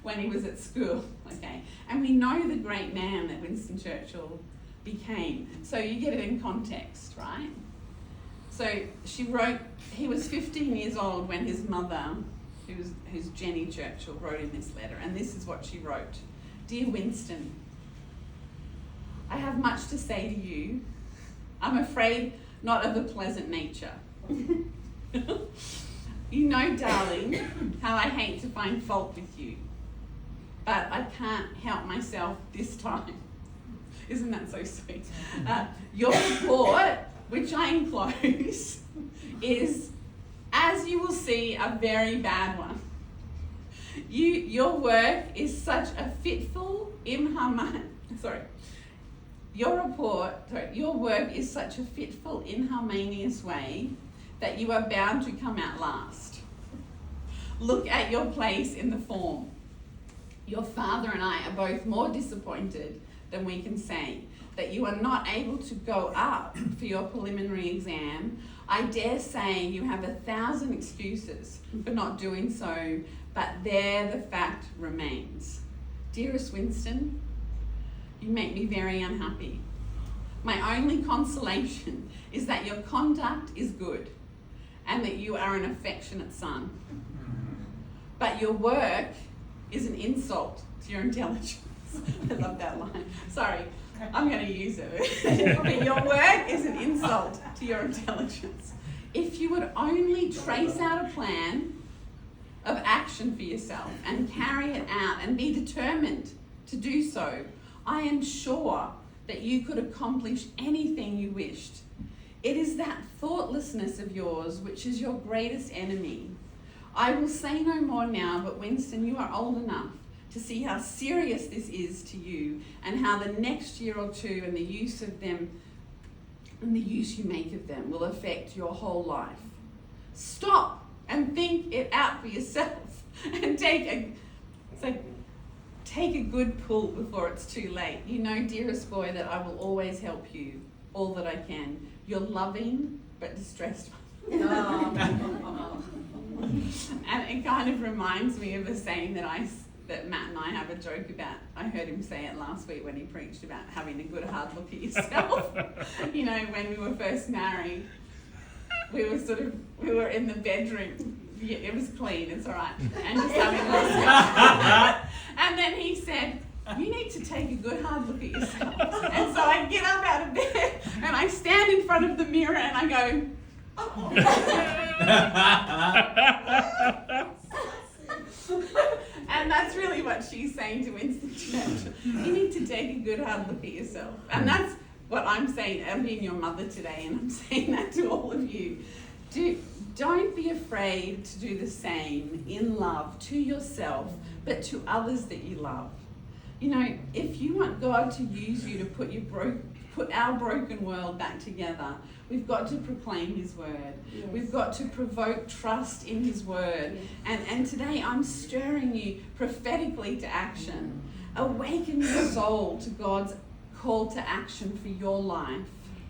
when he was at school, okay? And we know the great man that Winston Churchill became. So you get it in context, right? So she wrote, he was 15 years old when his mother, who's Jenny Churchill, wrote him this letter. And this is what she wrote. Dear Winston, I have much to say to you. I'm afraid not of a pleasant nature. You know, darling, how I hate to find fault with you. But I can't help myself this time. Isn't that so sweet? Your report, which I enclose, is, as you will see, a very bad one. Your work is such a fitful, your work is such a fitful, inharmonious way that you are bound to come out last. Look at your place in the form. Your father and I are both more disappointed than we can say that you are not able to go up for your preliminary exam. I dare say you have 1,000 excuses for not doing so, but there the fact remains. Dearest Winston, you make me very unhappy. My only consolation is that your conduct is good and that you are an affectionate son. But your work is an insult to your intelligence. I love that line. Sorry, I'm going to use it. But your work is an insult to your intelligence. If you would only trace out a plan of action for yourself and carry it out and be determined to do so, I am sure that you could accomplish anything you wished. It is that thoughtlessness of yours which is your greatest enemy. I will say no more now, but Winston, you are old enough to see how serious this is to you and how the next year or two and the use of them and the use you make of them will affect your whole life. Stop and think it out for yourself and take a good pull before it's too late. You know, dearest boy, that I will always help you all that I can. You're loving but distressed. And it kind of reminds me of a saying that Matt and I have a joke about. I heard him say it last week when he preached about having a good hard look at yourself. You know, when we were first married, we were in the bedroom. Yeah, it was clean, it's all right. And just having a look. And then he said, you need to take a good hard look at yourself. And so I get up out of bed and I stand in front of the mirror and I go, and that's really what she's saying to Winston Churchill. You need to take a good hard look at yourself. And that's what I'm saying. I'm being your mother today, and I'm saying that to all of you. Don't be afraid to do the same in love to yourself, but to others that you love. You know, if you want God to use you to put our broken world back together, we've got to proclaim His word. Yes. We've got to provoke trust in His word. Yes. And today I'm stirring you prophetically to action. Awaken your soul to God's call to action for your life.